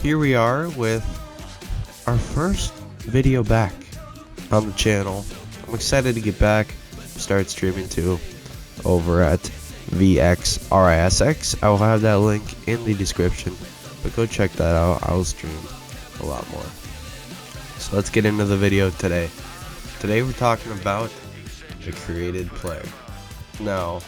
here we are with our first video back on the channel. I'm excited to get back, start streaming too, over at VXRISX. I will have that link in the description, but go check that out. I will stream a lot more. So let's get into the video today. Today we're talking about the created player. Now,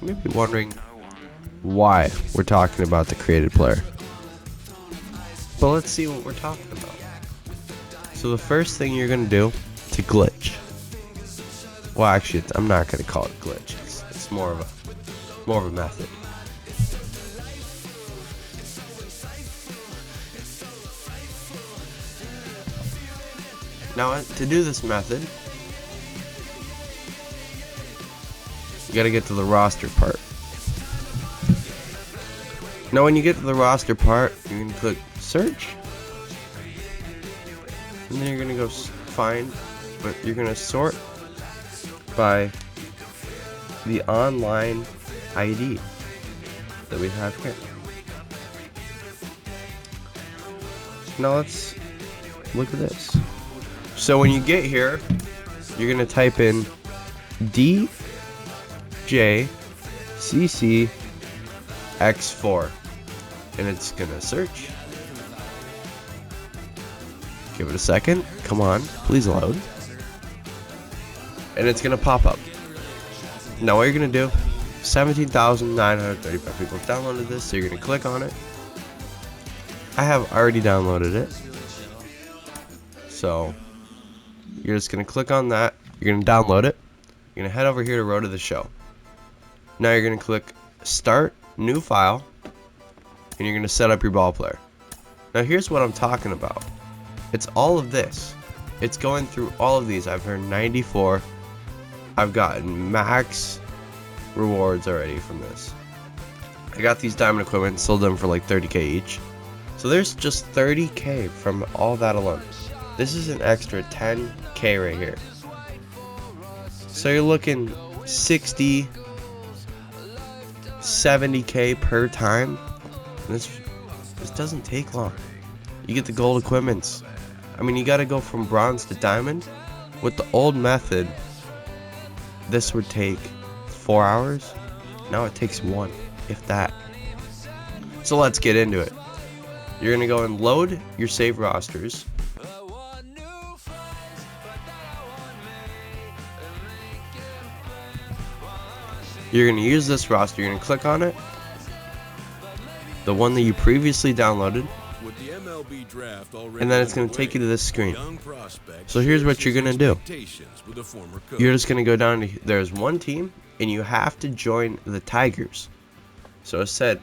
you may be wondering why we're talking about the created player. But let's see what we're talking about. So the first thing you're gonna do to glitch. Well, actually, I'm not gonna call it glitch. It's more of a method. Now, to do this method, you gotta get to the roster part. Now, when you get to the roster part, you're gonna click search, and then you're gonna go find, but you're gonna sort by the online ID that we have here. Now let's look at this. So when you get here, you're gonna type in DJCCX4, and it's gonna search. Give it a second. Come on, please load. And it's gonna pop up. Now what you're gonna do, 17,935 people have downloaded this, so you're gonna click on it. I have already downloaded it. So you're just gonna click on that, you're gonna download it, you're gonna head over here to Road to the Show. Now you're gonna click Start New File, and you're gonna set up your ball player. Now here's what I'm talking about. It's all of this. It's going through all of these. I've earned 94. I've gotten max rewards already from this. I got these diamond equipment, sold them for like 30k each. So there's just 30k from all that alone. This is an extra 10k right here. So you're looking 60, 70k per time. And this doesn't take long. You get the gold equipments. I mean, you gotta go from bronze to diamond. With the old method, this would take 4 hours. Now it takes 1, if that. So let's get into it. You're gonna go and load your save rosters. You're gonna use this roster. You're gonna click on it, the one that you previously downloaded, and then it's going to take you to this screen. So here's what you're going to do. You're just going to go down to, there's one team, and you have to join the Tigers. So it said,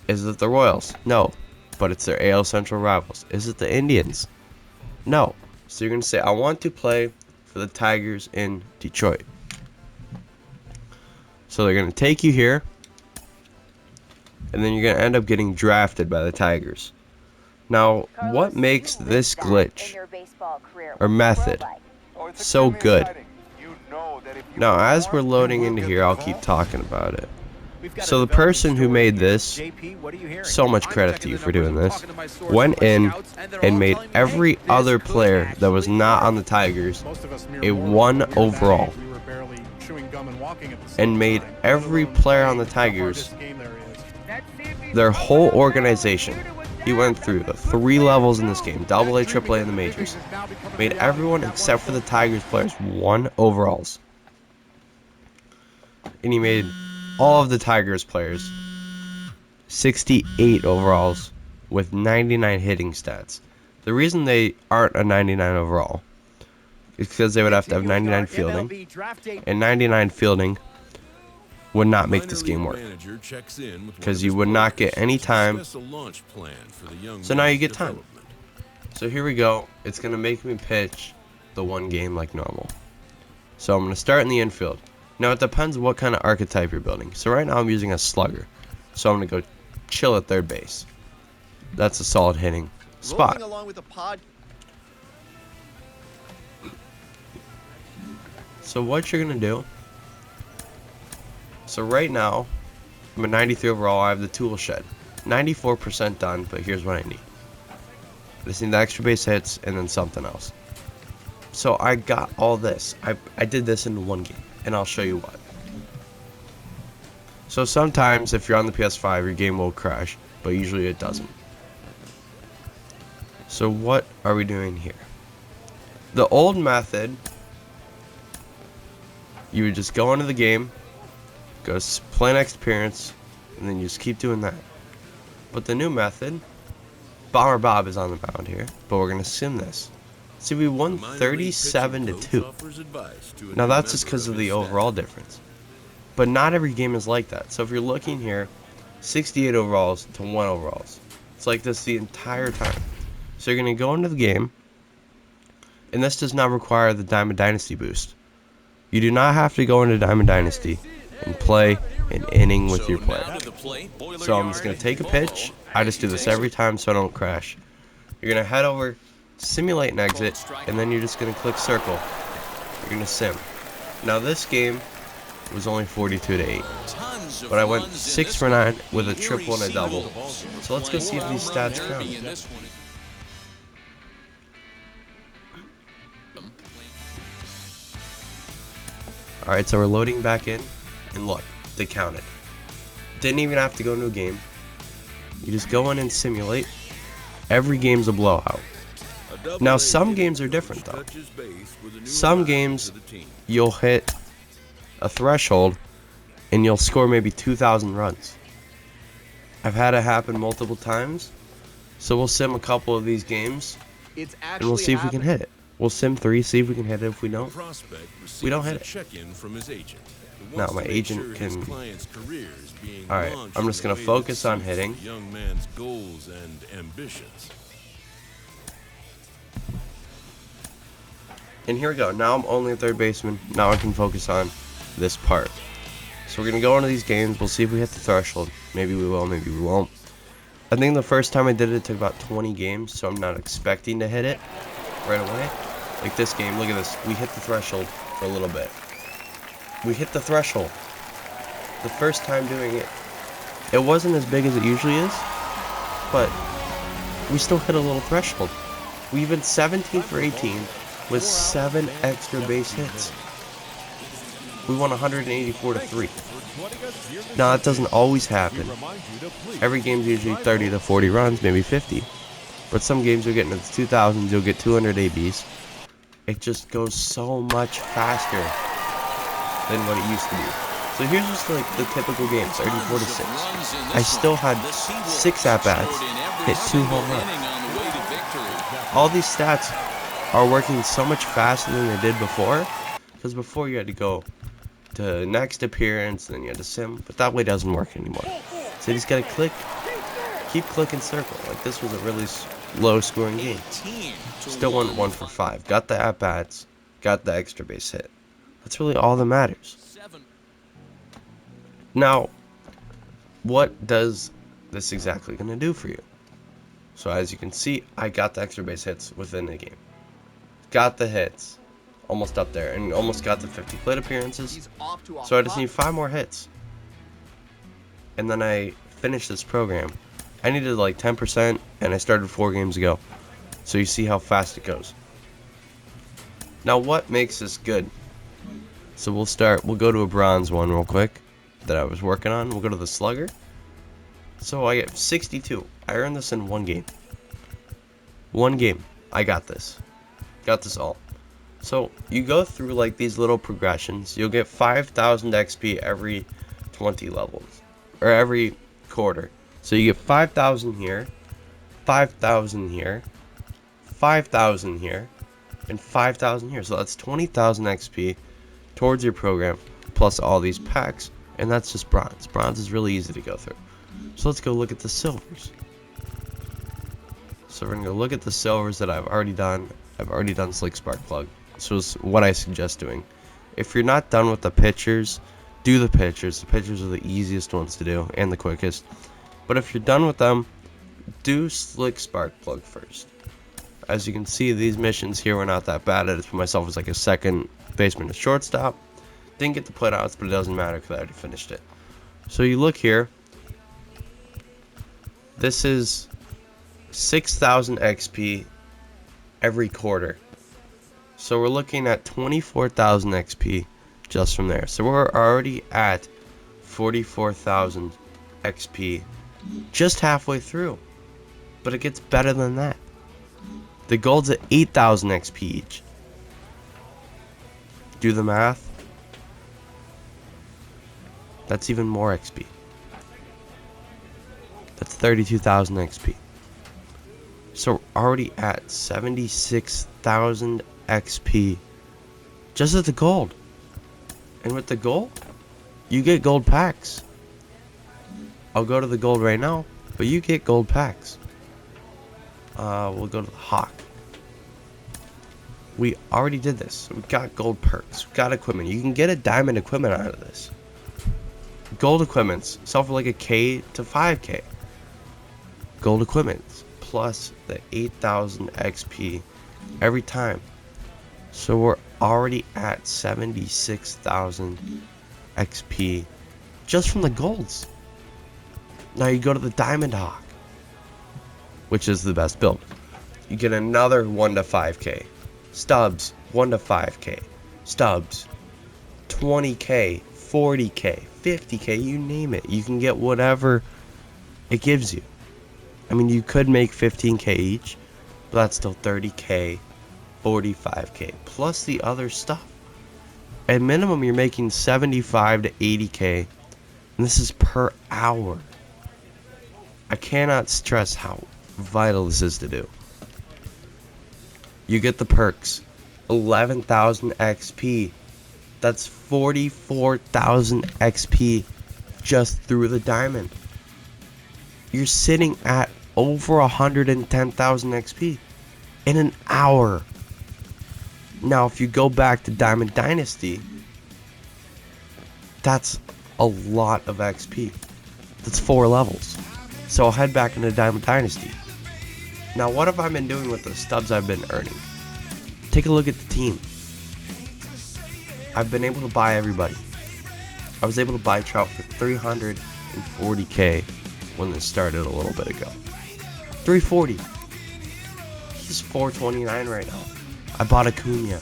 is it the Royals? No, but it's their AL Central rivals. Is it the Indians? No. So you're going to say, I want to play for the Tigers in Detroit. So they're going to take you here, and then you're going to end up getting drafted by the Tigers. Now, what makes this glitch or method so good? Now, as we're loading into here, I'll keep talking about it. So the person who made this, so much credit to you for doing this, went in and made every other player that was not on the Tigers a 1 overall, and made every player on the Tigers their whole organization. He went through the 3 levels in this game, AA, AAA, and the majors. Made everyone except for the Tigers players 1 overalls. And he made all of the Tigers players 68 overalls with 99 hitting stats. The reason they aren't a 99 overall is because they would have to have 99 fielding, and 99 fielding would not make this game work, because you would not get any time. So now you get time. So here we go. It's going to make me pitch the 1 game like normal. So I'm going to start in the infield. Now it depends what kind of archetype you're building. So right now I'm using a slugger. So I'm going to go chill at third base. That's a solid hitting spot. So what you're going to do, so right now I'm a 93 overall. I have the tool shed. 94% done, but here's what I need. I just need the extra base hits and then something else. So I got all this. I did this in one game, and I'll show you what. So sometimes if you're on the PS5, your game will crash, but usually it doesn't. So what are we doing here? The old method, you would just go into the game, go play next appearance, and then you just keep doing that. But the new method, Bomber Bob is on the mound here, but we're going to sim this. See, we won 37-2. Now that's just because of the overall difference. But not every game is like that. So if you're looking here, 68 overalls to 1 overalls. It's like this the entire time. So you're going to go into the game, and this does not require the Diamond Dynasty boost. You do not have to go into Diamond Dynasty and play an inning with your player. So I'm just going to take a pitch. I just do this every time so I don't crash. You're going to head over, simulate an exit, and then you're just going to click circle. You're going to sim. Now this game was only 42-8, but I went 6 for 9 with a triple and a double. So let's go see if these stats count. Alright, so we're loading back in, and look, they counted. Didn't even have to go into a game. You just go in and simulate. Every game's a blowout. Now some games are different though. Some games you'll hit a threshold and you'll score maybe 2,000 runs. I've had it happen multiple times, so we'll sim a couple of these games and we'll see if we can hit it. We'll sim 3, see if we can hit it. If we don't hit it. Now my agent can. Alright, I'm just going to focus on hitting. And here we go. Now I'm only a third baseman. Now I can focus on this part. So we're going to go into these games. We'll see if we hit the threshold. Maybe we will, maybe we won't. I think the first time I did it took about 20 games, so I'm not expecting to hit it right away. Like this game, look at this. We hit the threshold for a little bit. We hit the threshold. The first time doing it, it wasn't as big as it usually is, but we still hit a little threshold. We even 17 for 18 with 7 extra base hits. We won 184-3. Now that doesn't always happen. Every game's usually 30 to 40 runs, maybe 50. But some games you'll get into the 2000s, you'll get 200 ABs. It just goes so much faster than what it used to be. So here's just like the typical game, 34-6. I still had 6 at-bats, hit 2 home runs. All these stats are working so much faster than they did before, because before you had to go to next appearance, and then you had to sim, but that way doesn't work anymore. So you just gotta click, keep clicking circle. Like this was a really low scoring game. Still went 1 for 5. Got the at-bats, got the extra base hit. That's really all that matters. Now, what does this exactly gonna do for you? So as you can see, I got the extra base hits within the game. Got the hits, almost up there, and almost got the 50 plate appearances. So I just need 5 more hits. And then I finished this program. I needed like 10%, and I started 4 games ago. So you see how fast it goes. Now what makes this good? So we'll go to a bronze one real quick that I was working on. We'll go to the slugger. So I get 62. I earned this in 1 game. 1 game. I got this. Got this all. So you go through like these little progressions. You'll get 5,000 XP every 20 levels. Or every quarter. So you get 5,000 here. 5,000 here. 5,000 here. And 5,000 here. So that's 20,000 XP towards your program. Plus all these packs. And that's just bronze. Bronze is really easy to go through. So let's go look at the silvers. So we're going to go look at the silvers that I've already done. I've already done Slick Spark Plug. So is what I suggest doing. If you're not done with the pitchers, do the pitchers. The pitchers are the easiest ones to do and the quickest. But if you're done with them, do Slick Spark Plug first. As you can see, these missions here were not that bad. I just put myself as like a second baseman to shortstop. Didn't get the put outs, but it doesn't matter because I already finished it. So you look here. This is 6,000 XP every quarter. So we're looking at 24,000 XP just from there. So we're already at 44,000 XP just halfway through. But it gets better than that. The gold's at 8,000 XP each. Do the math. That's even more XP. That's 32,000 XP. So we're already at 76,000 XP just at the gold. And with the gold, you get gold packs. I'll go to the gold right now, but you get gold packs. We'll go to the hawk. We already did this. We got gold perks. We got equipment. You can get a diamond equipment out of this. Gold equipments sell for like a K to 5K. Gold equipments plus the 8,000 XP every time. So we're already at 76,000 XP just from the golds. Now you go to the diamond hawk, which is the best build. You get another 1 to 5K. Stubs 1 to 5K. Stubs 20K, 40K, 50K, you name it. You can get whatever it gives you. I mean, you could make 15K each, but that's still 30K, 45K, plus the other stuff. At minimum, you're making 75 to 80K, and this is per hour. I cannot stress how vital this is to do. You get the perks, 11,000 XP. That's 44,000 XP just through the diamond. You're sitting at over 110,000 XP in an hour. Now, if you go back to Diamond Dynasty, that's a lot of XP. That's 4 levels. So I'll head back into Diamond Dynasty. Now, what have I been doing with the stubs I've been earning? Take a look at the team. I've been able to buy everybody. I was able to buy Trout for 340K when this started a little bit ago. 340. He's 429 right now. I bought Acuna.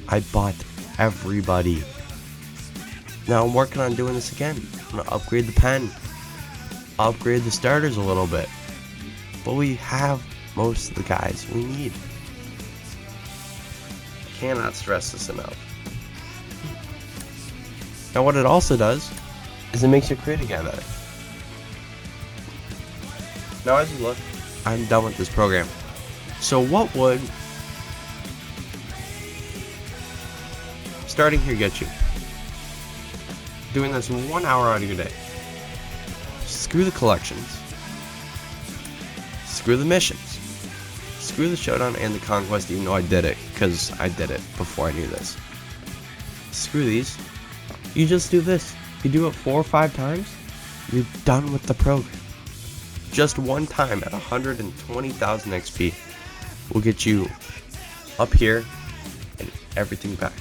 I bought everybody. Now I'm working on doing this again. I'm gonna upgrade the pen, upgrade the starters a little bit, but we have most of the guys we need. Cannot stress this enough. Now what it also does is it makes your creative guy better. Now as you look, I'm done with this program. So what would starting here get you? Doing this 1 hour out of your day. Screw the collections. Screw the missions. Screw the showdown and the conquest, even though I did it, because I did it before I knew this. Screw these. You just do this. You do it 4 or 5 times, you're done with the program. Just one time at 120,000 XP will get you up here and everything back.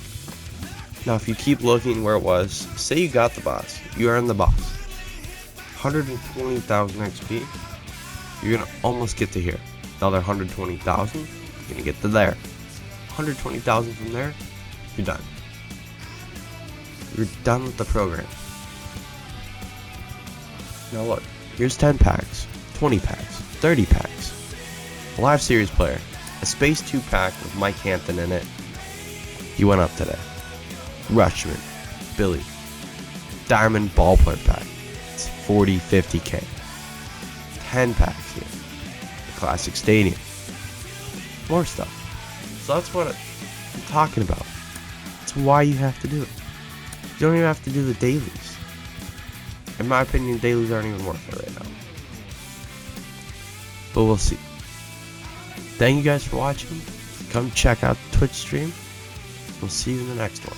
Now if you keep looking where it was, say you got the boss, you earned the boss. 120,000 XP, you're gonna almost get to here. Another 120,000, you're gonna get to there. 120,000 from there, you're done. You're done with the program. Now look, here's 10 packs, 20 packs, 30 packs. A live series player, a Space 2 pack with Mike Hampton in it. He went up today. Rushman, Billy, Diamond Ballpark pack. It's 40, 50K. 10 packs here. The Classic Stadium. More stuff. So that's what I'm talking about. That's why you have to do it. You don't even have to do the dailies. In my opinion, dailies aren't even worth it right now. But we'll see. Thank you guys for watching. Come check out the Twitch stream. We'll see you in the next one.